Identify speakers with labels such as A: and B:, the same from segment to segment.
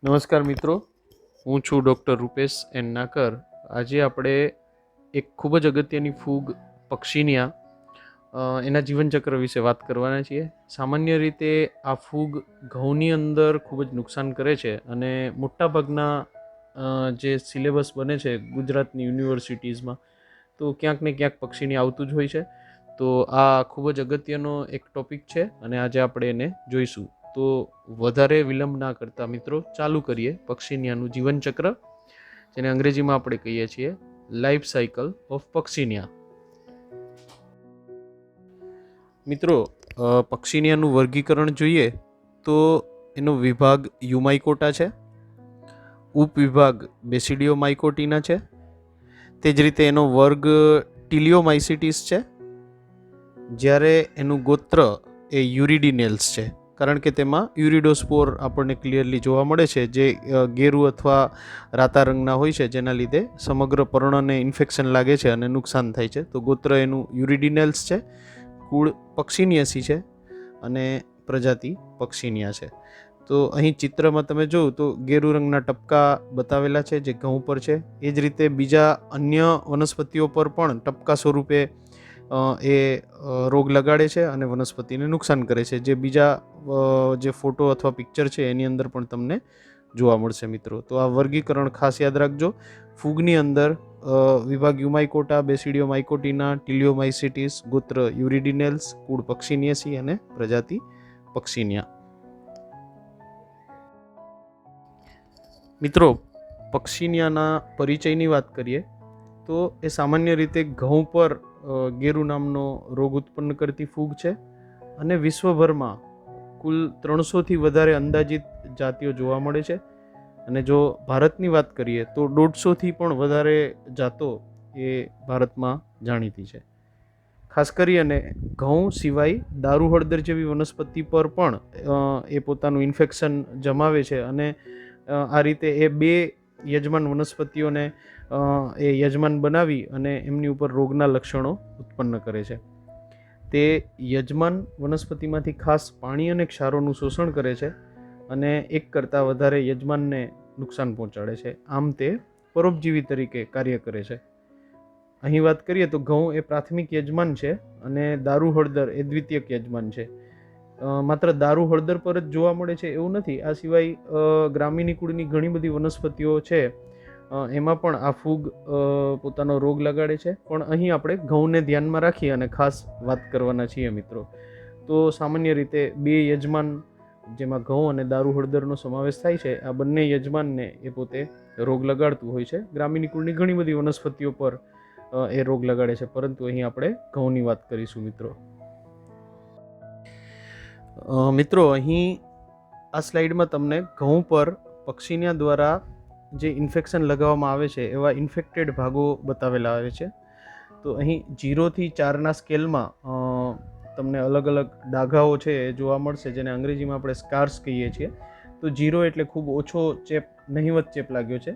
A: નમસ્કાર મિત્રો, હું છું ડૉક્ટર રૂપેશ એન નાકર. આજે આપણે એક ખૂબ જ અગત્યની ફૂગ પક્ષીનિયા એના જીવનચક્ર વિશે વાત કરવાના છીએ. સામાન્ય રીતે આ ફૂગ ઘઉંની અંદર ખૂબ જ નુકસાન કરે છે અને મોટાભાગના જે સિલેબસ બને છે ગુજરાતની યુનિવર્સિટીઝમાં તો ક્યાંક ને ક્યાંક પક્ષીની આવતું જ હોય છે. તો આ ખૂબ જ અગત્યનો એક ટૉપિક છે અને આજે આપણે એને જોઈશું. તો વધારે વિલંબ ના કરતા મિત્રો ચાલુ કરીએ પક્ષીનિયાનું જીવનચક્ર, જેને અંગ્રેજીમાં આપણે કહીએ છીએ લાઈફ સાયકલ ઓફ પક્ષીનિયા. મિત્રો, પક્ષીનિયાનું વર્ગીકરણ જોઈએ તો એનો વિભાગ યુમાઇકોટા છે, ઉપવિભાગ બેસિડિયોમાઇકોટીના છે, તે જ રીતે એનો વર્ગ ટીલિયોમાઇસિટીસ છે, જ્યારે એનું ગોત્ર એ યુરિડિનેલ્સ છે, કારણ કે તેમાં યુરિડોસ્પોર આપણને ક્લિયરલી જોવા મળે છે, જે ગેરુ અથવા રાતા રંગના હોય છે, જેના લીધે સમગ્ર પર્ણને ઇન્ફેક્શન લાગે છે અને નુકસાન થાય છે. તો ગોત્ર એનું યુરિડિનેલ્સ છે, કુળ પક્ષીનિયાસી છે અને પ્રજાતિ પક્ષીનિયા છે. તો અહીં ચિત્રમાં તમે જોઉં તો ગેરુ રંગના ટપકા બતાવેલા છે જે ઘઉં પર છે. એ જ રીતે બીજા અન્ય વનસ્પતિઓ પર પણ ટપકા સ્વરૂપે એ રોગ લગાડે છે અને વનસ્પતિને નુકસાન કરે છે, જે બીજા જે ફોટો અથવા પિક્ચર છે એની અંદર પણ તમને જોવા મળશે મિત્રો. તો આ વર્ગીકરણ ખાસ યાદ રાખજો. ફૂગની અંદર વિભાગ યુમાઇકોટા, બેસિડિયોમાઇકોટીના, ટીલિયોમાઇસિટીસ, ગોત્ર યુરિડિનેલ્સ, કુળ પક્ષીનિયાસી અને પ્રજાતિ પક્ષીનિયા. મિત્રો, પક્ષીનિયાના પરિચયની વાત કરીએ તો એ સામાન્ય રીતે ઘઉં પર ગેરુ નામનો રોગ ઉત્પન્ન કરતી ફૂગ છે અને વિશ્વભરમાં કુલ 300થી વધારે અંદાજિત જાતિઓ જોવા મળે છે. અને જો ભારતની વાત કરીએ તો 150થી પણ વધારે જાતો એ ભારતમાં જાણીતી છે. ખાસ કરી અને ઘઉં સિવાય દારૂ હળદર જેવી વનસ્પતિ પર પણ એ પોતાનું ઇન્ફેક્શન જમાવે છે અને આ રીતે એ બે યજમાન વનસ્પતિઓને એ યજમાન બનાવી અને એમની ઉપર રોગના લક્ષણો ઉત્પન્ન કરે છે. તે યજમાન વનસ્પતિમાંથી ખાસ પાણી અને ક્ષારોનું શોષણ કરે છે અને એક કરતાં વધારે યજમાનને નુકસાન પહોંચાડે છે. આમ તે પરોપજીવી તરીકે કાર્ય કરે છે. અહીં વાત કરીએ તો ઘઉં એ પ્રાથમિક યજમાન છે અને દારૂ હળદર એ દ્વિતીયક યજમાન છે. માત્ર દારૂ હળદર પર જ જોવા મળે છે એવું નથી. આ સિવાય ગ્રામીની કુળની ઘણી બધી વનસ્પતિઓ છે, એમાં પણ આ ફૂગ પોતાનો રોગ લગાડે છે. પણ અહીં આપણે ઘઉંને ધ્યાનમાં રાખી અને ખાસ વાત કરવાના છીએ મિત્રો. તો સામાન્ય રીતે બે યજમાન, જેમાં ઘઉં અને દારૂ હળદરનો સમાવેશ થાય છે, આ બંને યજમાનને એ પોતે રોગ લગાડતું હોય છે. ગ્રામીની કુળની ઘણી બધી વનસ્પતિઓ પર એ રોગ લગાડે છે, પરંતુ અહીં આપણે ઘઉંની વાત કરીશું મિત્રો. મિત્રો, અહીં આ સ્લાઇડમાં તમને ઘઉં પર પક્ષીનિયા દ્વારા જે ઇન્ફેક્શન લગાવવામાં આવે છે એવા ઇન્ફેક્ટેડ ભાગો બતાવેલા આવે છે. તો અહીં 0થી 4ના સ્કેલમાં તમને અલગ અલગ ડાઘાઓ છે એ જોવા મળશે, જેને અંગ્રેજીમાં આપણે સ્કાર્સ કહીએ છીએ. તો 0 એટલે ખૂબ ઓછો ચેપ, નહિવત ચેપ લાગ્યો છે.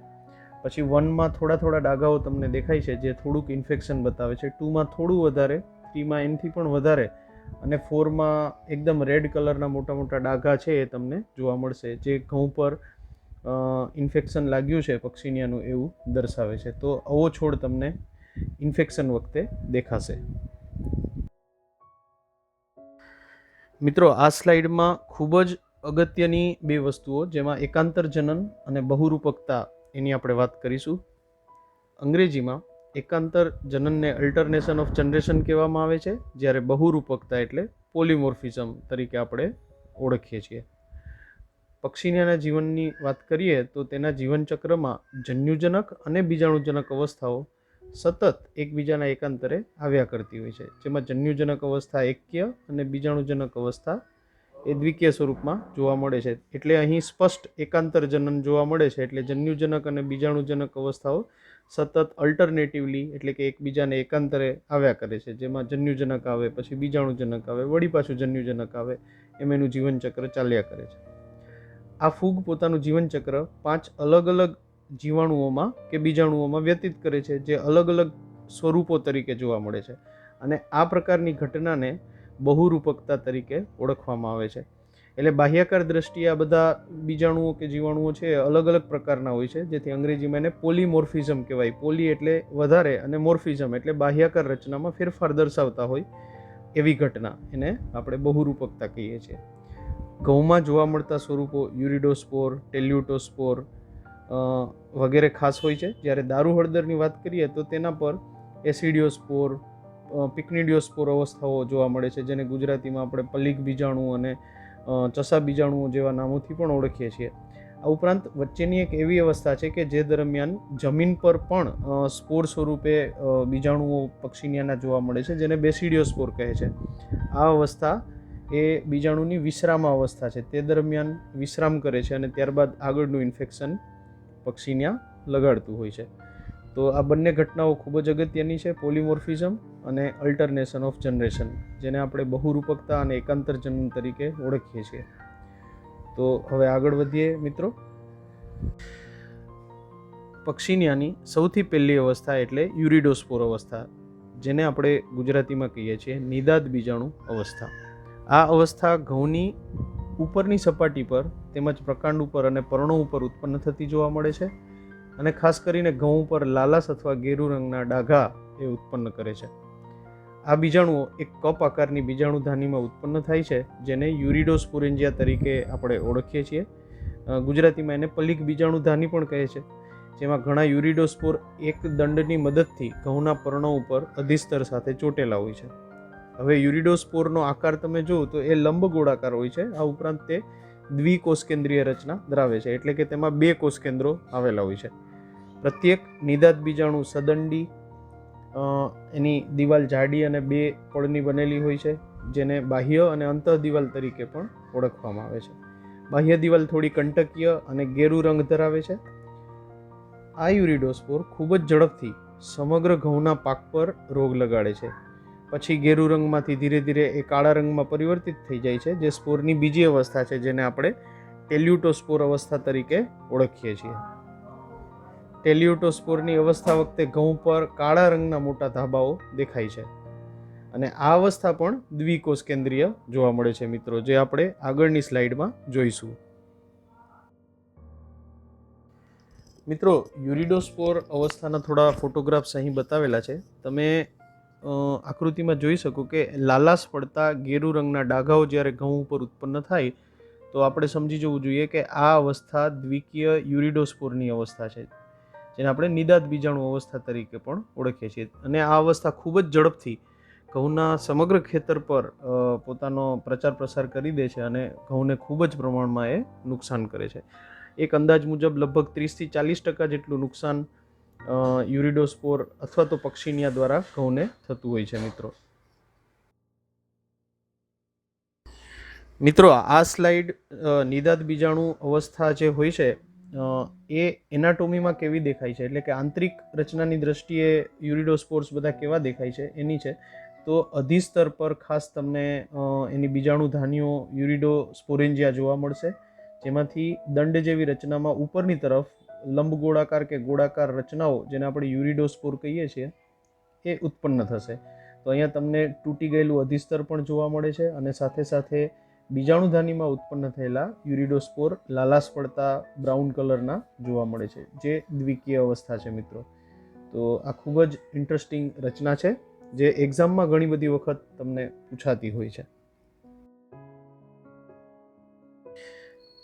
A: પછી 1માં થોડા ડાઘાઓ તમને દેખાય છે જે થોડુંક ઇન્ફેક્શન બતાવે છે, 2માં થોડું વધારે, 3માં એનથી પણ વધારે અને 4માં એકદમ રેડ કલરના મોટા ડાઘા છે એ તમને જોવા મળશે, જે ઘઉં પર ઇન્ફેક્શન લાગ્યું છે પક્ષીનિયાનું એવું દર્શાવે છે. તો આવો છોડ તમને ઇન્ફેક્શન વખતે દેખાશે. મિત્રો, આ સ્લાઇડમાં ખૂબ જ અગત્યની બે વસ્તુઓ, જેમાં એકાંતર જનન અને બહુરૂપકતા, એની આપણે વાત કરીશું. અંગ્રેજીમાં એકાંતર જનનને અલ્ટરનેશન ઓફ જનરેશન કહેવામાં આવે છે, જ્યારે બહુરૂપકતા એટલે પોલિમોર્ફિઝમ તરીકે આપણે ઓળખીએ છીએ. પક્ષીનિયાના જીવનની વાત કરીએ તો તેના જીવનચક્રમાં જન્યુજનક અને બીજાણુજનક અવસ્થાઓ સતત એકબીજાના એકાંતરે આવ્યા કરતી હોય છે, જેમાં જન્યુજનક અવસ્થા એક્ય અને બીજાણુજનક અવસ્થા એ દ્વિકીય સ્વરૂપમાં જોવા મળે છે. એટલે અહીં સ્પષ્ટ એકાંતર જનન જોવા મળે છે. એટલે જન્યુજનક અને બીજાણુજનક અવસ્થાઓ સતત અલ્ટરનેટિવલી, એટલે કે એકબીજાને એકાંતરે આવ્યા કરે છે, જેમાં જન્યુજનક આવે, પછી બીજાણુજનક આવે, વળી પાછું જન્યુજનક આવે, એમ એનું જીવનચક્ર ચાલ્યા કરે છે. આ ફૂગ પોતાનું જીવનચક્ર 5 અલગ અલગ જીવાણુઓમાં કે બીજાણુઓમાં વ્યતીત કરે છે, જે અલગ અલગ સ્વરૂપો તરીકે જોવા મળે છે. અને આ પ્રકારની ઘટનાને બહુરૂપકતા તરીકે ઓળખવામાં આવે છે. એટલે બાહ્યાકાર દ્રષ્ટિએ આ બધા બીજાણુઓ કે જીવાણુઓ છે અલગ અલગ પ્રકારના હોય છે, જેથી અંગ્રેજીમાં એને પોલીમોર્ફિઝમ કહેવાય. પોલી એટલે વધારે અને મોર્ફિઝમ એટલે બાહ્યાકાર રચનામાં ફેરફાર દર્શાવતા હોય એવી ઘટના, એને આપણે બહુરૂપકતા કહીએ છીએ. ઘઉંમાં જોવા મળતા સ્વરૂપો યુરિડોસ્પોર, ટેલ્યુટોસ્પોર વગેરે ખાસ હોય છે. જ્યારે દારૂ હળદરની વાત કરીએ તો તેના પર એસિડિયોસ્પોર, પિકનિડિયોસ્પોર અવસ્થાઓ જોવા મળે છે, જેને ગુજરાતીમાં આપણે પલિક બીજાણુ અને ચસા બીજાણુઓ જેવા નામોથી પણ ઓળખીએ છીએ. આ ઉપરાંત વચ્ચેની એક એવી અવસ્થા છે કે જે દરમિયાન જમીન પર પણ સ્પોર સ્વરૂપે બીજાણુઓ પક્ષીનિયાના જોવા મળે છે, જેને બેસિડિયોસ્પોર કહે છે. આ અવસ્થા એ બીજાણુની વિશ્રામ અવસ્થા છે. તે દરમિયાન વિશ્રામ કરે છે અને ત્યારબાદ આગળનું ઇન્ફેક્શન પક્ષીનિયા લગાડતું હોય છે. તો આ બંને ઘટનાઓ ખૂબ જ અગત્યની છે, પોલીમોર્ફિઝમ અને અલ્ટરનેશન ઓફ જનરેશન, જેને આપણે બહુરૂપકતા અને એકાંતર જનન તરીકે ઓળખીએ છીએ. તો હવે આગળ વધીએ મિત્રો. પક્ષીનિયાની સૌથી પહેલી અવસ્થા એટલે યુરિડોસ્પોર અવસ્થા, જેને આપણે ગુજરાતીમાં કહીએ છીએ નિદાદ બીજાણુ અવસ્થા. આ અવસ્થા ઘઉંની ઉપરની સપાટી પર તેમજ પ્રકાંડ ઉપર અને પર્ણો ઉપર ઉત્પન્ન થતી જોવા મળે છે, અને ખાસ કરીને ઘઉં ઉપર લાલાશ અથવા ગેરુ રંગના ડાઘા એ ઉત્પન્ન કરે છે. આ બીજાણુઓ એક કપ આકારની બીજાણુધાનીમાં ઉત્પન્ન થાય છે, જેને યુરિડોસ્પોરેન્જિયા તરીકે આપણે ઓળખીએ છીએ. ગુજરાતીમાં એને પલિક બીજાણુધાની પણ કહે છે, જેમાં ઘણા યુરિડોસ્પોર એક દંડની મદદથી ઘઉંના પર્ણો ઉપર અધિસ્તર સાથે ચોટેલા હોય છે. હવે યુરિડોસ્પોરનો આકાર તમે જુઓ તો એ લંબ ગોળાકાર હોય છે. આ ઉપરાંત તે દ્વિકોષકેન્દ્રીય રચના ધરાવે છે, એટલે કે તેમાં 2 કોષકેન્દ્રો આવેલા હોય છે. પ્રત્યેક નિદાદ બીજાણુ સદંડી, એની દિવાલ જાડી અને 2 પળની બનેલી હોય છે, જેને બાહ્ય અને અંતઃ દિવાલ તરીકે પણ ઓળખવામાં આવે છે. બાહ્ય દિવાલ થોડી કંટકીય અને ગેરુ રંગ ધરાવે છે. આ યુરિડોસ્પોર ખૂબ જ ઝડપથી સમગ્ર ઘઉંના પાક પર રોગ લગાડે છે. પછી ગેરુ રંગમાંથી ધીરે ધીરે એ કાળા રંગમાં પરિવર્તિત થઈ જાય છે, જે સ્પોરની બીજી અવસ્થા છે, જેને આપણે ટેલ્યુટોસ્પોર અવસ્થા તરીકે ઓળખીએ છીએ. ટેલ્યુટોસ્પોરની અવસ્થા વખતે ઘઉં પર કાળા રંગના મોટા ધાબાઓ દેખાય છે, અને આ અવસ્થા પણ દ્વિકોષ કેન્દ્રીય જોવા મળે છે મિત્રો, જે આપણે આગળની સ્લાઇડમાં જોઈશું. મિત્રો, યુરિડોસ્પોર અવસ્થાના થોડા ફોટોગ્રાફ્સ અહીં બતાવેલા છે. તમે આકૃતિમાં જોઈ શકો કે લાલાશ પડતા ગેરુ રંગના ડાઘાઓ જ્યારે ઘઉં ઉપર ઉત્પન્ન થાય તો આપણે સમજી જવું જોઈએ કે આ અવસ્થા દ્વિકીય યુરિડોસ્પોરની અવસ્થા છે, જેને આપણે નિદાદ બીજાણુ અવસ્થા તરીકે પણ ઓળખીએ છીએ. અને આ અવસ્થા ખૂબ જ ઝડપથી ઘઉંના સમગ્ર ખેતર પર પોતાનો પ્રચાર પ્રસાર કરી દે છે અને ઘઉંને ખૂબ જ પ્રમાણમાં એ નુકસાન કરે છે. એક અંદાજ મુજબ લગભગ 30 થી 40% જેટલું નુકસાન યુરિડોસ્પોર અથવા તો પક્ષીનિયા દ્વારા ઘઉંને થતું હોય છે મિત્રો, આ સ્લાઇડ નિદાદ બીજાણુ અવસ્થા જે હોય છે એ એનાટોમીમાં કેવી દેખાય છે, એટલે કે આંતરિક રચનાની દ્રષ્ટિએ યુરિડોસ્પોર્સ બધા કેવા દેખાય છે એની છે. તો અધિસ્તર પર ખાસ તમને એની બીજાણુધાનીઓ યુરિડોસ્પોરેન્જિયા જોવા મળશે, જેમાંથી દંડ જેવી રચનામાં ઉપરની તરફ લંબ ગોળાકાર કે ગોળાકાર રચનાઓ, જેને આપણે યુરિડોસ્પોર કહીએ છીએ, એ ઉત્પન્ન થશે. તો અહીંયા તમને તૂટી ગયેલું અધિસ્તર પણ જોવા મળે છે, અને સાથે સાથે બીજાણુધાનીમાં ઉત્પન્ન થયેલા યુરિડોસ્પોર લાલાશ પડતા બ્રાઉન કલરના જોવા મળે છે, જે દ્વિકીય અવસ્થા છે મિત્રો. તો આ ખૂબ જ ઇન્ટરેસ્ટિંગ રચના છે, જે એક્ઝામમાં ઘણી બધી વખત તમને પૂછાતી હોય છે.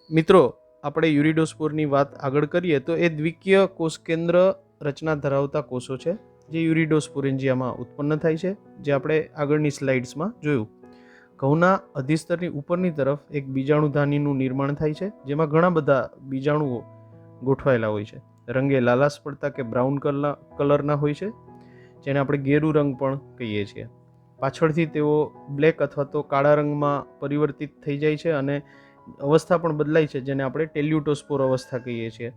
A: મિત્રો, આપણે યુરિડોસ્પોરની વાત આગળ કરીએ તો એ દ્વિકીય કોષ કેન્દ્ર રચના ધરાવતા કોષો છે, જે યુરિડોસ્પોરેન્જિયામાં ઉત્પન્ન થાય છે, જે આપણે આગળની સ્લાઇડ્સમાં જોયું. ઘઉંના અધિસ્તરની ઉપરની તરફ એક બીજાણુધાનીનું નિર્માણ થાય છે, જેમાં ઘણા બધા બીજાણુઓ ગોઠવાયેલા હોય છે. રંગે લાલાશ પડતા કે બ્રાઉન કલરના હોય છે, જેને આપણે ગેરુ રંગ પણ કહીએ છીએ. પાછળથી તેઓ બ્લેક અથવા તો કાળા રંગમાં પરિવર્તિત થઈ જાય છે, અને અવસ્થા પણ બદલાય છે, જેને આપણે ટેલ્યુટોસ્પોર અવસ્થા કહીએ છીએ.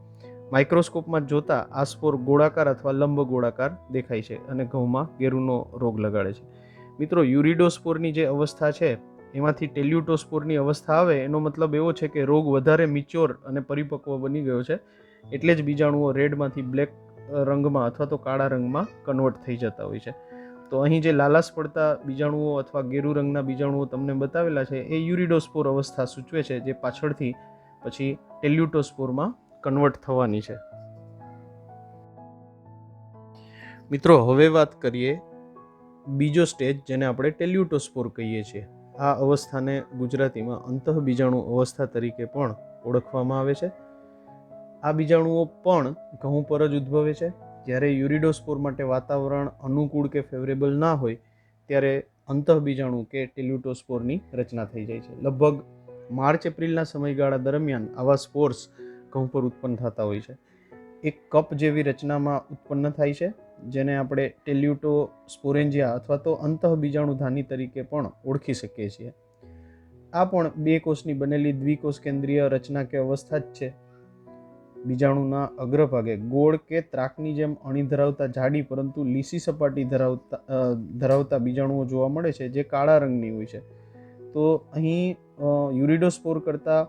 A: માઇક્રોસ્કોપમાં જોતા આ સ્પોર ગોળાકાર અથવા લંબ ગોળાકાર દેખાય છે અને ઘઉંમાં ગેરુનો રોગ લગાડે છે. મિત્રો, યુરિડોસ્પોરની જે અવસ્થા છે એમાંથી ટેલ્યુટોસ્પોરની અવસ્થા આવે એનો મતલબ એવો છે કે રોગ વધારે મિચ્યોર અને પરિપક્વ બની ગયો છે, એટલે જ બીજાણુઓ રેડમાંથી બ્લેક રંગમાં અથવા તો કાળા રંગમાં કન્વર્ટ થઈ જતા હોય છે. તો અહીં જે લાલાશ પડતા બીજાણુઓ અથવા ગેરુ રંગના બીજાણુઓ તમને બતાવેલા છે એ યુરિડોસ્પોર અવસ્થા સૂચવે છે, જે પાછળથી પછી ટેલ્યુટોસ્પોરમાં કન્વર્ટ થવાની છે. મિત્રો, હવે વાત કરીએ બીજો સ્ટેજ, જેને આપણે ટેલ્યુટોસ્પોર કહીએ છીએ. આ અવસ્થાને ગુજરાતીમાં અંતઃબીજાણુ અવસ્થા તરીકે પણ ઓળખવામાં આવે છે. આ બીજાણુઓ પણ ઘઉં પર જ ઉદ્ભવે છે. જ્યારે યુરિડોસ્પોર માટે વાતાવરણ અનુકૂળ કે ફેવરેબલ ના હોય ત્યારે અંતઃબીજાણુ કે ટેલ્યુટોસ્પોરની રચના થઈ જાય છે. લગભગ માર્ચ એપ્રિલના સમયગાળા દરમિયાન આવા સ્પોર્સ ઘઉં પર ઉત્પન્ન થતા હોય છે. એક કપ જેવી રચનામાં ઉત્પન્ન થાય છે, જેને આપણે ટેલ્યુટોસ્પોરેન્જિયા અથવા તો અંતઃબીજાણુધાની તરીકે પણ ઓળખી શકીએ છીએ. આ પણ બે કોષની બનેલી દ્વિકોષ કેન્દ્રીય રચના કે અવસ્થા જ છે. બીજાણુના અગ્રભાગે ગોળ કે ત્રાકની જેમ અણી ધરાવતા જાડી પરંતુ લીસી સપાટી ધરાવતા બીજાણુઓ જોવા મળે છે, જે કાળા રંગની હોય છે. તો અહીં યુરિડોસ્પોર કરતાં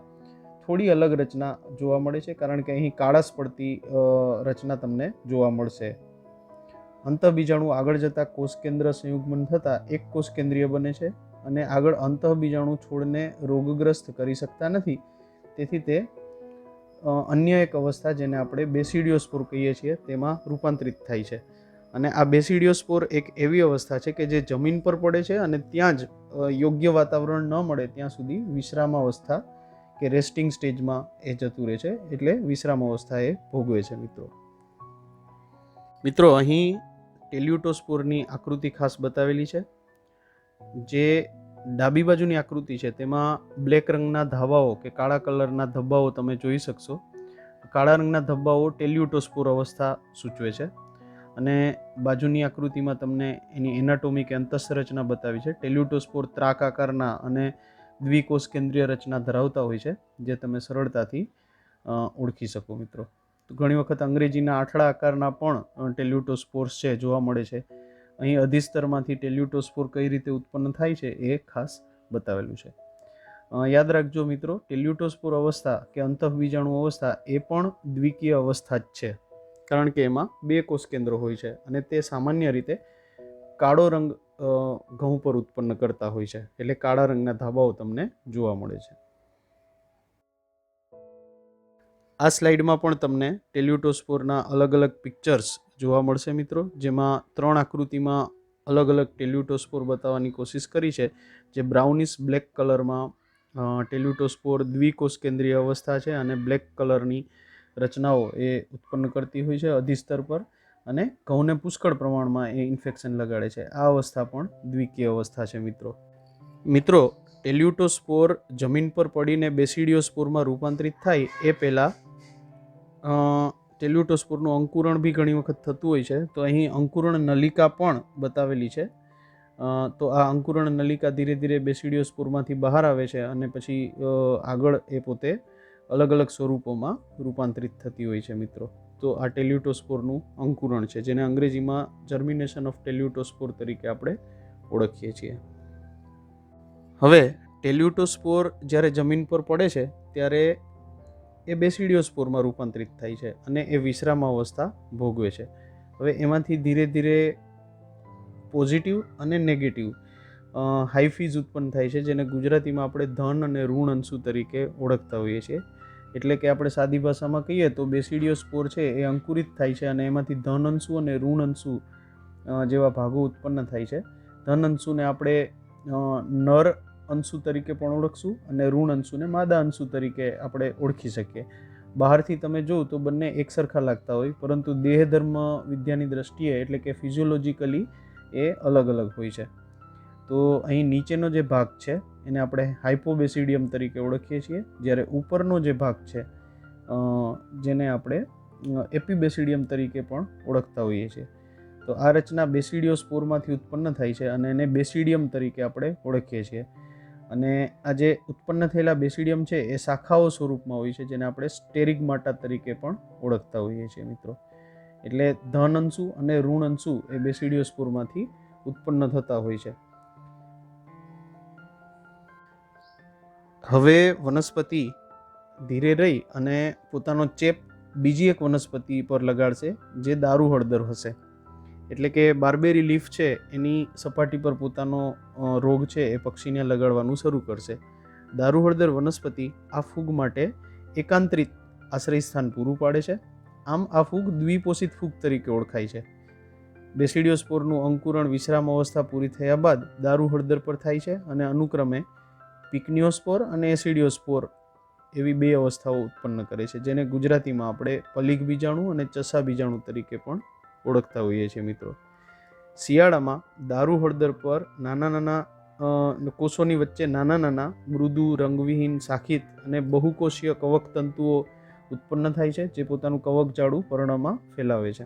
A: થોડી અલગ રચના જોવા મળે છે, કારણ કે અહીં કાળાશ પડતી રચના તમને જોવા મળશે. અંતઃબીજાણુ આગળ જતા કોષ કેન્દ્ર સંયુગ્મન થતાં એક કોષ કેન્દ્રીય બને છે અને આગળ અંતઃબીજાણુ છોડને રોગગ્રસ્ત કરી શકતા નથી. તેથી તે અન્ય એક અવસ્થા, જેને આપણે બેસિડિયોસ્પોર કહીએ છીએ, તેમાં રૂપાંતરિત થાય છે. અને આ બેસિડિયોસ્પોર એક એવી અવસ્થા છે કે જે જમીન પર પડે છે અને ત્યાં જ યોગ્ય વાતાવરણ ન મળે ત્યાં સુધી વિશ્રામ અવસ્થા કે રેસ્ટિંગ સ્ટેજમાં એ જતું રહે છે, એટલે વિશ્રામ અવસ્થા એ ભોગવે છે. મિત્રો, અહીં ટેલ્યુટોસ્પોરની આકૃતિ ખાસ બતાવેલી છે. જે ડાબી બાજુની આકૃતિ છે તેમાં બ્લેક રંગના ધાવાઓ કે કાળા કલરના ધબ્બાઓ તમે જોઈ શકશો. કાળા રંગના ધબ્બાઓ ટેલ્યુટોસ્પોર અવસ્થા સૂચવે છે અને બાજુની આકૃતિમાં તમને એની એનાટોમી કે અંતઃસંરચના બતાવી છે. ટેલ્યુટોસ્પોર ત્રાક આકારના અને દ્વિકોષ કેન્દ્રીય રચના ધરાવતા હોય છે, જે તમે સરળતાથી ઓળખી શકો. મિત્રો, તો ઘણી વખત અંગ્રેજીના આઠડા આકારના પણ ટેલ્યુટોસ્પોર્સ છે જોવા મળે છે. અહીં અધિસ્તરમાંથી ટેલ્યુટોસ્પોર કઈ રીતે ઉત્પન્ન થાય છે એ ખાસ બતાવેલું છે. યાદ રાખજો મિત્રો, ટેલ્યુટોસ્પોર અવસ્થા કે અંતઃબીજાણુ અવસ્થા એ પણ દ્વિકીય અવસ્થા જ છે, કારણ કે એમાં બે કોષ કેન્દ્રો હોય છે અને તે સામાન્ય રીતે કાળો રંગ ઘઉં પર ઉત્પન્ન કરતા હોય છે, એટલે કાળા રંગના ધાબાઓ તમને જોવા મળે છે. આ સ્લાઇડમાં પણ તમને ટેલ્યુટોસ્પોરના અલગ અલગ પિક્ચર્સ જોવા મળશે મિત્રો, જેમાં 3 આકૃતિમાં અલગ અલગ ટેલ્યુટોસ્પોર બતાવવાની કોશિશ કરી છે. જે બ્રાઉનિશ બ્લેક કલરમાં ટેલ્યુટોસ્પોર દ્વિકોષ કેન્દ્રીય અવસ્થા છે અને બ્લેક કલરની રચનાઓ એ ઉત્પન્ન કરતી હોય છે અધિસ્તર પર, અને ઘઉંને પુષ્કળ પ્રમાણમાં એ ઇન્ફેક્શન લગાડે છે. આ અવસ્થા પણ દ્વિકીય અવસ્થા છે. મિત્રો, ટેલ્યુટોસ્પોર જમીન પર પડીને બેસિડિયોસ્પોરમાં રૂપાંતરિત થાય એ પહેલાં ટેલ્યુટોસ્પોરનું અંકુરણ બી ઘણી વખત થતું હોય છે. તો અહીં અંકુરણ નલિકા પણ બતાવેલી છે. તો આ અંકુરણ નલિકા ધીરે ધીરે બેસિડિયોસ્પોરમાંથી બહાર આવે છે અને પછી આગળ એ પોતે અલગ અલગ સ્વરૂપોમાં રૂપાંતરિત થતી હોય છે. મિત્રો, તો આ ટેલ્યુટોસ્પોરનું અંકુરણ છે, જેને અંગ્રેજીમાં જર્મિનેશન ઓફ ટેલ્યુટોસ્પોર તરીકે આપણે ઓળખીએ છીએ. હવે ટેલ્યુટોસ્પોર જ્યારે જમીન પર પડે છે ત્યારે એ બેસિડિયોસ્પોરમાં રૂપાંતરિત થાય છે અને એ વિશ્રામ અવસ્થા ભોગવે છે. હવે એમાંથી ધીરે ધીરે પોઝિટિવ અને નેગેટિવ હાઇફીઝ ઉત્પન્ન થાય છે, જેને ગુજરાતીમાં આપણે ધન અને ઋણ અંશુ તરીકે ઓળખતા હોઈએ છીએ. એટલે કે આપણે સાદી ભાષામાં કહીએ તો બેસિડિયોસ્પોર છે એ અંકુરિત થાય છે અને એમાંથી ધન અંશુ અને ઋણ અંશુ જેવા ભાગો ઉત્પન્ન થાય છે. ધન અંશુને આપણે નર અંશુ તરીકે પણ ઓળખશું અને ઋણ અંશુને માદા અંશુ તરીકે આપણે ઓળખી શકીએ. બહારથી તમે જોવો તો બંને એક સરખા લાગતા હોય, પરંતુ દેહધર્મ વિદ્યાની દ્રષ્ટિએ એટલે કે ફિઝિયોલોજીકલી એ અલગ અલગ હોય છે. તો અહીં નીચેનો જે ભાગ છે એને આપણે હાઇપોબેસિડિયમ તરીકે ઓળખીએ છીએ, જ્યારે ઉપરનો જે ભાગ છે જેને આપણે એપિબેસિડિયમ તરીકે પણ ઓળખતા હોઈએ છીએ. તો આ રચના બેસિડિયોસ્પોરમાંથી ઉત્પન્ન થાય છે અને એને બેસિડિયમ તરીકે આપણે ઓળખીએ છીએ. અને આ જે ઉત્પન્ન થયેલા બેસિડિયમ છે એ શાખાઓ સ્વરૂપમાં હોય છે, જેને આપણે સ્ટેરિગમાટા તરીકે પણ ઓળખતા હોઈએ છીએ. મિત્રો, એટલે ધન અંશુ અને ઋણ અંશુ એ બેસિડિયોસ્પોરમાંથી ઉત્પન્ન થતા હોય છે. હવે વનસ્પતિ ધીરે રહી અને પોતાનો ચેપ બીજી એક વનસ્પતિ પર લગાડશે, જે દારૂ હળદર હશે. એટલે કે બાર્બેરી લીફ છે એની સપાટી પર પોતાનો રોગ છે એ પક્ષીને લગાડવાનું શરૂ કરશે. દારૂ હળદર વનસ્પતિ આ ફૂગ માટે એકાંતરિત આશ્રય સ્થાન પૂરું પાડે છે. આમ આ ફૂગ દ્વિપોષિત ફૂગ તરીકે ઓળખાય છે. બેસિડિયોસ્પોરનું અંકુરણ વિશ્રામ અવસ્થા પૂરી થયા બાદ દારૂ હળદર પર થાય છે અને અનુક્રમે પિકનિયોસ્પોર અને એસિડિયોસ્પોર એવી બે અવસ્થાઓ ઉત્પન્ન કરે છે, જેને ગુજરાતીમાં આપણે પલીગ બીજાણુ અને ચસા બીજાણુ તરીકે પણ ઓળખતા હોઈએ છીએ મિત્રો. શિયાળામાં દારૂ હળદર પર નાના નાના કોષોની વચ્ચે નાના નાના મૃદુ રંગવિહીન શાખિત અને બહુકોષીય કવક તંતુઓ ઉત્પન્ન થાય છે, જે પોતાનું કવક જાડું પર્ણમાં ફેલાવે છે.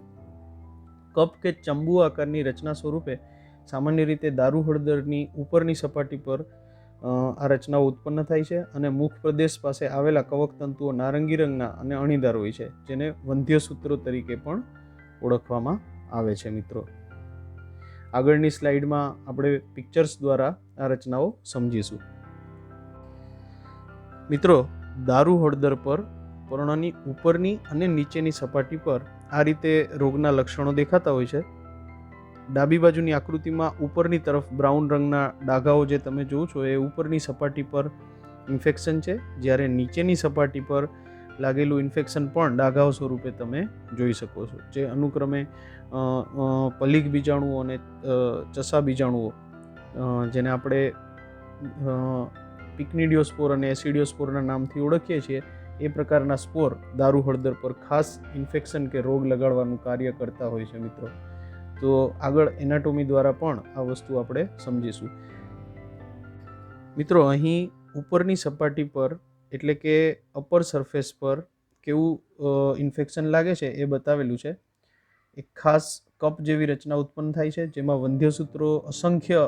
A: કપ કે ચંબુ આકારની રચના સ્વરૂપે સામાન્ય રીતે દારૂ હળદરની ઉપરની સપાટી પર આ રચનાઓ ઉત્પન્ન થાય છે અને મુખ પ્રદેશ પાસે આવેલા કવક તંતુઓ નારંગી રંગના અને અણીદાર હોય છે, જેને વંધ્યસૂત્રો તરીકે પણ ઓળખવામાં આવે છે મિત્રો. આગળની સ્લાઇડમાં આપણે પિક્ચર્સ દ્વારા આ રચનાઓ સમજીશું. મિત્રો, દારૂ હળદર પર પર્ણની ઉપરની અને નીચેની સપાટી પર આ રીતે રોગના લક્ષણો દેખાતા હોય છે. ડાબી બાજુની આકૃતિમાં ઉપરની તરફ બ્રાઉન રંગના ડાઘાઓ જે તમે જોવો છો એ ઉપરની સપાટી પર ઇન્ફેક્શન છે, જ્યારે નીચેની સપાટી પર લાગેલું ઇન્ફેક્શન પણ ડાઘાઓ સ્વરૂપે તમે જોઈ શકો છો, જે અનુક્રમે પલીગ બીજાણુઓ અને ચસા બીજાણુઓ જેને આપણે પિકનિડિયોસ્પોર અને એસિડિયોસ્પોરના નામથી ઓળખીએ છીએ એ પ્રકારના સ્પોર દારૂ હળદર પર ખાસ ઇન્ફેક્શન કે રોગ લગાડવાનું કાર્ય કરતા હોય છે મિત્રો. તો આગળ એનાટોમી દ્વારા પણ આ વસ્તુ આપણે સમજીશું. મિત્રો, અહીં ઉપરની સપાટી પર એટલે કે અપર સરફેસ પર કેવું ઇન્ફેક્શન લાગે છે એ બતાવેલું છે. એક ખાસ કપ જેવી રચના ઉત્પન્ન થાય છે, જેમાં વંધ્યસૂત્રો અસંખ્ય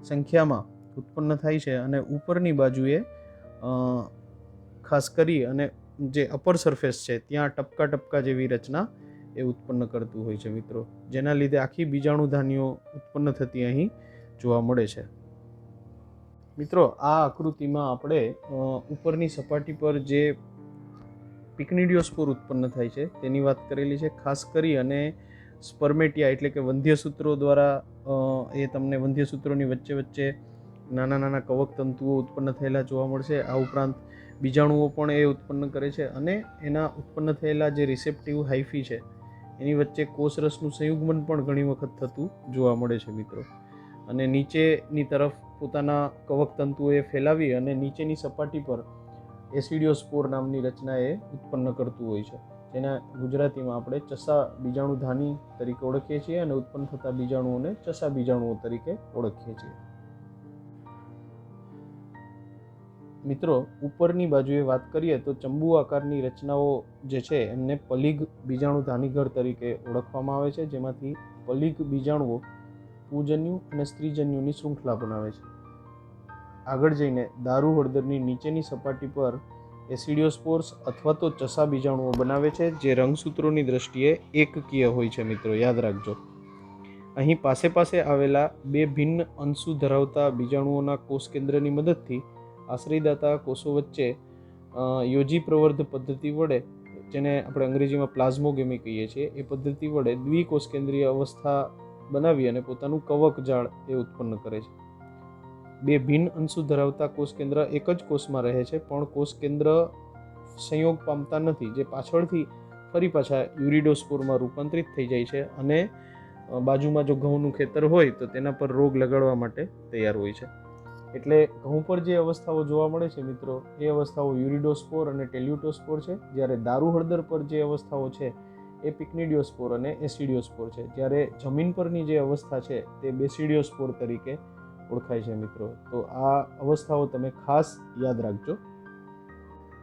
A: સંખ્યામાં ઉત્પન્ન થાય છે અને ઉપરની બાજુએ ખાસ કરી અને જે અપર સરફેસ છે ત્યાં ટપકા ટપકા જેવી રચના એ ઉત્પન્ન કરતું હોય છે મિત્રો, જેના લીધે આખી બીજાણુધાનીઓ ઉત્પન્ન થતી અહીં જોવા મળે છે. મિત્રો, આ આકૃતિમાં આપણે ઉપરની સપાટી પર જે પિકનિડિયોસ્પોર ઉત્પન્ન થાય છે તેની વાત કરેલી છે. ખાસ કરી અને સ્પર્મેટિયા એટલે કે વંધ્યસૂત્રો દ્વારા એ તમને વંધ્યસૂત્રોની વચ્ચે વચ્ચે નાના નાના કવક તંતુઓ ઉત્પન્ન થયેલા જોવા મળશે. આ ઉપરાંત બીજાણુઓ પણ એ ઉત્પન્ન કરે છે અને એના ઉત્પન્ન થયેલા જે રિસેપ્ટિવ હાઇફી છે એની વચ્ચે કોષરસનું સંયુગ્મન પણ ઘણી વખત થતું જોવા મળે છે મિત્રો. અને નીચેની તરફ પોતાના કવક તંતુઓ એ ફેલાવી અને નીચેની સપાટી પર એસિડિયોસ્પોર નામની રચના એ ઉત્પન્ન કરતું હોય છે, જેના ગુજરાતીમાં આપણે ચસા બીજાણુધાની તરીકે ઓળખીએ છીએ અને ઉત્પન્ન થતા બીજાણુઓને ચસા બીજાણુઓ તરીકે ઓળખીએ છીએ. મિત્રો, ઉપરની બાજુએ વાત કરીએ તો ચંબુ આકારની રચનાઓ જે છે એમને પલીગ બીજાણુધાનીઘર તરીકે ઓળખવામાં આવે છે, જેમાંથી પલીગ બીજાણુઓ પુંજન્યુ અને સ્ત્રીજન્યુની શૃંખલા બનાવે છે. આગળ જઈને દારૂ હળદરની નીચેની સપાટી પર એસિડિયોસ્પોર્સ અથવા તો ચસા બીજાણુઓ બનાવે છે, જે રંગસૂત્રોની દ્રષ્ટિએ એકકીય હોય છે મિત્રો, યાદ રાખજો. અહીં પાસે પાસે આવેલા બે ભિન્ન અંશુ ધરાવતા બીજાણુઓના કોષ કેન્દ્રની મદદથી આશ્રયદાતા કોષો વચ્ચે યોજી પ્રવર્ધ પદ્ધતિ વડે, જેને આપણે અંગ્રેજીમાં પ્લાઝ્મોગેમી કહીએ છીએ, એ પદ્ધતિ વડે દ્વિકોષ કેન્દ્રીય અવસ્થા બનાવી અને પોતાનું કવક જાળ એ ઉત્પન્ન કરે છે. બે ભિન્ન અંશુ ધરાવતા કોષ કેન્દ્ર એક જ કોષમાં રહે છે, પણ કોષ કેન્દ્ર સંયોગ પામતા નથી, જે પાછળથી ફરી પાછા યુરિડોસ્પોરમાં રૂપાંતરિત થઈ જાય છે અને બાજુમાં જો ઘઉંનું ખેતર હોય તો તેના પર રોગ લગાડવા માટે તૈયાર હોય છે. એટલે ઘઉં પર જે અવસ્થાઓ જોવા મળે છે મિત્રો, એ અવસ્થાઓ યુરિડોસ્પોર અને ટેલ્યુટોસ્પોર છે, જ્યારે દારૂ હળદર પર જે અવસ્થાઓ છે એ પિકનિડિયોસ્પોર અને એસિડિયોસ્પોર છે, જ્યારે જમીન પરની જે અવસ્થા છે તે બેસિડિયોસ્પોર તરીકે ઓળખાય છે મિત્રો. તો આ અવસ્થાઓ તમે ખાસ યાદ રાખજો.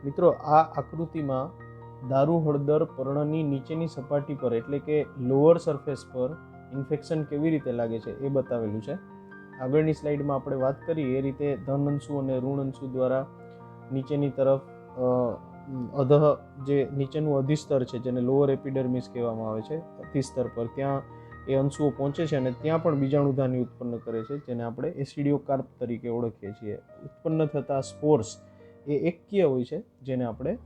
A: મિત્રો, આ આકૃતિમાં દારૂ હળદર પર્ણની નીચેની સપાટી પર એટલે કે લોઅર સરફેસ પર ઇન્ફેક્શન કેવી રીતે લાગે છે એ બતાવેલું છે. આગળની સ્લાઇડમાં આપણે વાત કરી એ રીતે ધન અંશુ અને ઋણ અંશુ દ્વારા નીચેની તરફ અધઃ જે નીચેનું અધિસ્તર છે, જેને લોઅર એપિડર્મિસ કહેવામાં આવે છે, અધિસ્તર પર ત્યાં એ અંશુઓ પહોંચે છે અને ત્યાં પણ બીજાણુધાની ઉત્પન્ન કરે છે, જેને આપણે એસિડિયોકાર્પ તરીકે ઓળખીએ છીએ. ઉત્પન્ન થતા સ્પોર્સ એ એકકીય હોય છે, જેને આપણે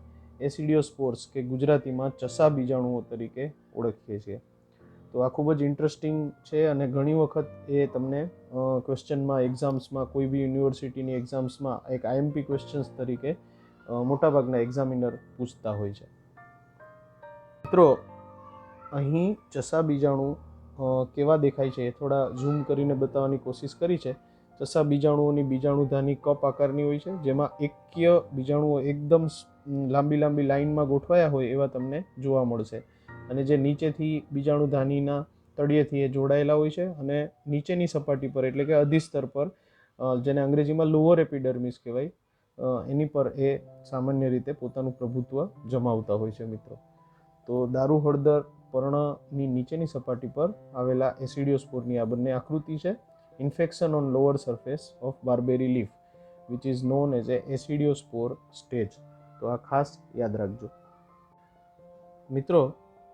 A: એસિડિયોસ્પોર્સ કે ગુજરાતીમાં ચસા બીજાણુઓ તરીકે ઓળખીએ છીએ. તો આ ખૂબ જ ઇન્ટરેસ્ટિંગ છે અને ઘણી વખત એ તમને ક્વેશ્ચનમાં એક્ઝામ્સમાં કોઈ બી યુનિવર્સિટીની એક્ઝામ્સમાં એક આઈએમપી ક્વેશ્ચન્સ તરીકે મોટાભાગના એક્ઝામિનર પૂછતા હોય છે. મિત્રો, અહીં ચસા બીજાણુ કેવા દેખાય છે એ થોડા ઝૂમ કરીને બતાવવાની કોશિશ કરી છે. ચસા બીજાણુઓની બીજાણુધાની કપ આકારની હોય છે, જેમાં એક્ય બીજાણુઓ એકદમ લાંબી લાંબી લાઇનમાં ગોઠવાયા હોય એવા તમને જોવા મળશે. અને જે નીચેથી બીજાણુધાનીના તળિયેથી એ જોડાયેલા હોય છે અને નીચેની સપાટી પર એટલે કે અધિસ્તર પર, જેને અંગ્રેજીમાં લોઅર એપિડર્મિસ કહેવાય, એની પર એ સામાન્ય રીતે પોતાનું પ્રભુત્વ જમાવતા હોય છે. મિત્રો, તો દારૂ હળદર પર્ણની નીચેની સપાટી પર આવેલા એસિડિયોસ્પોરની આ બંને આકૃતિ છે. Infection on lower surface of barberry leaf which is known as a aecidiospore stage. તો આ ખાસ યાદ રાખજો. મિત્રો,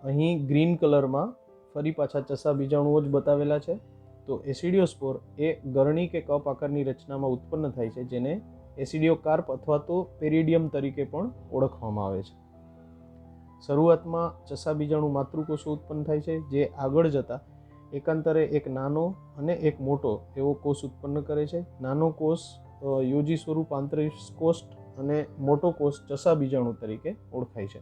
A: અહીં ગ્રીન કલરમાં ફરી પાછા ચસા બીજાણુઓ જ બતાવેલા છે. તો એસિડિયોસ્પોર એ ગરણી કે કપ આકારની રચનામાં ઉત્પન્ન થાય છે, જેને એસિડિયોકાર્પ અથવા તો પેરિડિયમ તરીકે પણ ઓળખવામાં આવે છે. શરૂઆતમાં ચસા બીજાણુ માતૃકોષો ઉત્પન્ન થાય છે, જે આગળ જતા એકાંતરે એક નાનો અને એક મોટો એવો કોષ ઉત્પન્ન કરે છે. નાનો કોષ યોજી સ્વરૂપ આંતરિકોષ્ઠ અને મોટો કોષ ચસા બીજાણુ તરીકે ઓળખાય છે.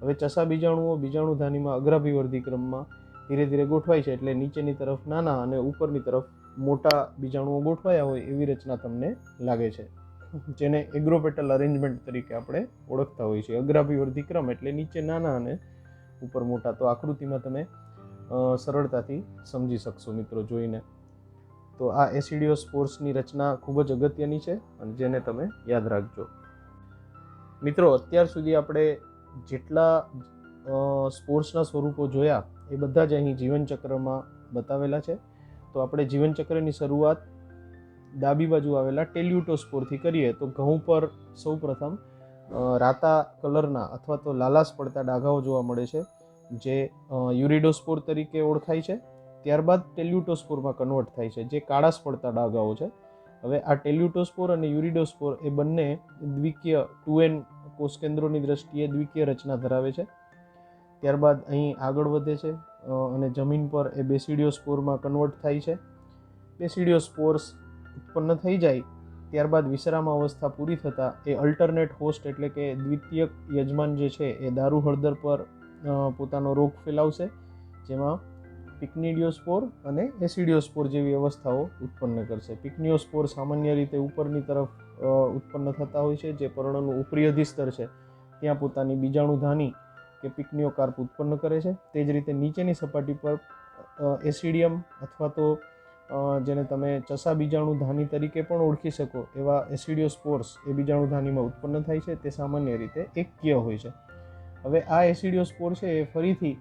A: હવે ચસા બીજાણુઓ બીજાણુધાનીમાં અગ્રાભિવર્ધી ક્રમમાં ધીરે ધીરે ગોઠવાય છે, એટલે નીચેની તરફ નાના અને ઉપરની તરફ મોટા બીજાણુઓ ગોઠવાયા હોય એવી રચના તમને લાગે છે, જેને એગ્રોપેટલ અરેન્જમેન્ટ તરીકે આપણે ઓળખતા હોઈએ છીએ. અગ્રાભિવર્ધી ક્રમ એટલે નીચે નાના અને ઉપર મોટા. તો આકૃતિમાં તમે સરળતાથી સમજી શકશો મિત્રો જોઈને. તો આ એસિડિયોસ્પોર્સની રચના ખૂબ જ અગત્યની છે અને જેને તમે યાદ રાખજો. મિત્રો, અત્યાર સુધી આપણે જેટલા સ્પોર્સના સ્વરૂપો જોયા એ બધા જ અહીં જીવનચક્રમાં બતાવેલા છે. તો આપણે જીવનચક્રની શરૂઆત ડાબી બાજુ આવેલા ટેલ્યુટોસ્પોરથી કરીએ તો ઘઉં પર સૌ પ્રથમ રાતા કલરના અથવા તો લાલાશ પડતા ડાઘાઓ જોવા મળે છે, જે યુરિડોસ્પોર તરીકે ઓળખાય છે. ત્યારબાદ ટેલ્યુટોસ્પોરમાં કન્વર્ટ થાય છે, જે કાળાશ પડતા ડાઘાઓ છે. હવે આ ટેલ્યુટોસ્પોર અને યુરિડોસ્પોર એ બંને દ્વિકીય 2N કોષકેન્દ્રોની દ્રષ્ટિએ દ્વિકીય રચના ધરાવે છે. ત્યારબાદ અહીં આગળ વધે છે અને જમીન પર એ બેસિડિયોસ્પોરમાં કન્વર્ટ થાય છે. બેસિડિયોસ્પોર્સ ઉત્પન્ન થઈ જાય ત્યારબાદ વિશ્રામ અવસ્થા પૂરી થતાં એ અલ્ટરનેટ હોસ્ટ એટલે કે દ્વિતીયક યજમાન જે છે એ દારૂ હળદર પર પોતાનો રોગ ફેલાવશે, જેમાં પિક્નિડિયોસ્પોર અને એસિડિયોસ્પોર જેવી અવસ્થાઓ ઉત્પન્ન કરશે. પિક્નિયોસ્પોર સામાન્ય રીતે ઉપરની તરફ ઉત્પન્ન થતા હોય છે, જે પર્ણનું ઉપરી અધિસ્તર છે ત્યાં પોતાની બીજાણુધાની કે પિક્નિયોકાર્પ ઉત્પન્ન કરે છે. તે જ રીતે નીચેની સપાટી પર એસિડિયમ અથવા તો જેને તમે ચસા બીજાણુધાની તરીકે પણ ઓળખી શકો એવા એસિડિયોસ્પોર્સ એ બીજાણુધાનીમાં ઉત્પન્ન થાય છે. તે સામાન્ય રીતે એકકીય હોય છે. હવે આ એસિડિયોસ્પોર છે એ ફરીથી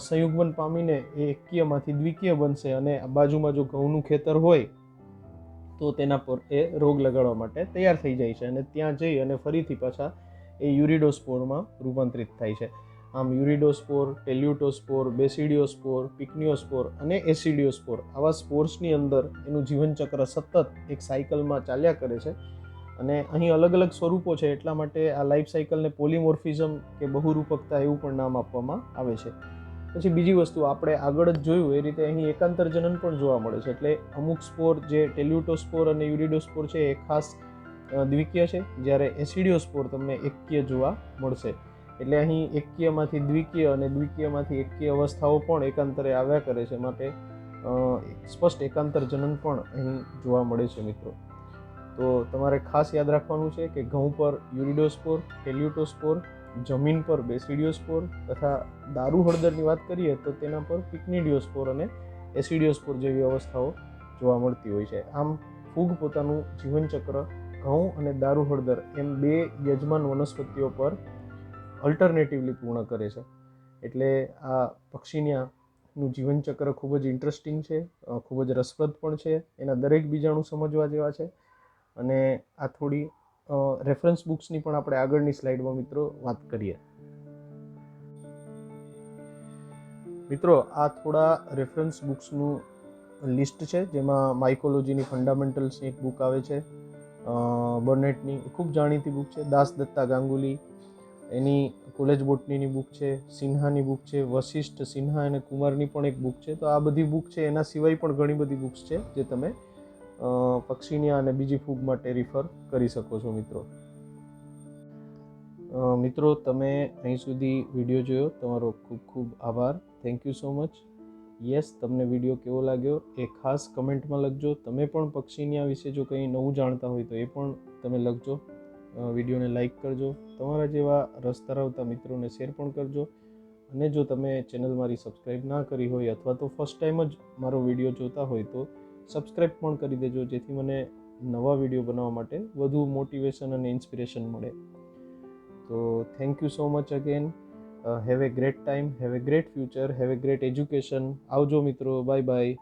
A: સંયુગ્મન પામીને એ એકકીયમાંથી દ્વિકીય બનશે અને બાજુમાં જો ઘઉંનું ખેતર હોય તો તેના પર એ રોગ લગાડવા માટે તૈયાર થઈ જાય છે અને ત્યાં જઈ અને ફરીથી પાછા એ યુરિડોસ્પોરમાં રૂપાંતરિત થાય છે. આમ યુરિડોસ્પોર, ટેલ્યુટોસ્પોર, બેસિડિયોસ્પોર, પિક્નિયોસ્પોર અને એસિડિયોસ્પોર આવા સ્પોર્સની અંદર એનું જીવનચક્ર સતત એક સાયકલમાં ચાલ્યા કરે છે. અને અહીં અલગ અલગ સ્વરૂપો છે, એટલા માટે આ લાઈફ સાયકલને પોલિમોર્ફિઝમ કે બહુરૂપકતા એવું પણ નામ આપવામાં આવે છે. પછી બીજી વસ્તુ આપણે આગળ જ જોયું એ રીતે અહીં એકાંતર જનન પણ જોવા મળે છે. એટલે અમુક સ્પોર જે ટેલ્યુટોસ્પોર અને યુરિડોસ્પોર છે એ ખાસ દ્વિકીય છે, જ્યારે એસિડિયોસ્પોર તમને એકકીય જોવા મળશે. એટલે અહીં એકકીયમાંથી દ્વિકીય અને દ્વિકીયમાંથી એકકીય અવસ્થાઓ પણ એકાંતરે આવ્યા કરે છે, માટે સ્પષ્ટ એકાંતર જનન પણ અહીં જોવા મળે છે. મિત્રો, તો તમારે ખાસ યાદ રાખવાનું છે કે ઘઉં પર યુરિડોસ્પોર, ટેલ્યુટોસ્પોર, જમીન પર બેસિડિયોસ્પોર તથા દારૂ હળદરની વાત કરીએ તો તેના પર પિક્નિડિયોસ્પોર અને એસિડિયોસ્પોર જેવી અવસ્થાઓ જોવા મળતી હોય છે. આમ ફૂગ પોતાનું જીવનચક્ર ઘઉં અને દારૂ હળદર એમ બે યજમાન વનસ્પતિઓ પર અલ્ટરનેટિવલી પૂર્ણ કરે છે. એટલે આ પક્ષીનું જીવનચક્ર ખૂબ જ ઇન્ટરેસ્ટિંગ છે, ખૂબ જ રસપ્રદ પણ છે. એના દરેક બીજાણુ સમજવા જેવા છે. અને આ થોડી રેફરન્સ બુક્સની પણ આપણે આગળની સ્લાઇડમાં મિત્રો વાત કરીએ. મિત્રો, આ થોડા રેફરન્સ બુક્સનું લિસ્ટ છે, જેમાં માઇકોલોજીની ફંડામેન્ટલ્સની એક બુક આવે છે બર્નેટની, ખૂબ જાણીતી બુક છે. દાસદત્તા ગાંગુલી એની કોલેજ બોટનીની બુક છે, સિન્હાની બુક છે, વશિષ્ઠ, સિન્હા અને કુમારની પણ એક બુક છે. તો આ બધી બુક છે, એના સિવાય પણ ઘણી બધી બુક્સ છે જે તમે પક્ષીનિયા અને બીજી ફૂગ માટે રિફર કરી શકો છો મિત્રો. મિત્રો, તમે અહીં સુધી વિડીયો જોયો, તમારો ખૂબ ખૂબ આભાર. Thank you so much. Yes, તમને વિડીયો કેવો લાગ્યો એ ખાસ કમેન્ટમાં લખજો. તમે પણ પક્ષીનિયા વિશે જો કંઈ નવું જાણતા હોય તો એ પણ તમે લખજો. વિડીયોને લાઈક કરજો, તમારા જેવા રસ ધરાવતા મિત્રોને શેર પણ કરજો. અને જો તમે ચેનલ મારી સબસ્ક્રાઈબ ના કરી હોય અથવા તો ફર્સ્ટ ટાઈમ જ મારો વિડીયો જોતા હોય તો સબસ્ક્રાઈબ પણ કરી દેજો, જેથી મને નવા વિડીયો બનાવવા માટે વધુ મોટિવેશન અને ઇન્સ્પિરેશન મળે. તો thank you so much again. Have a great time, have a great future, have a great education. આવજો મિત્રો, બાય બાય.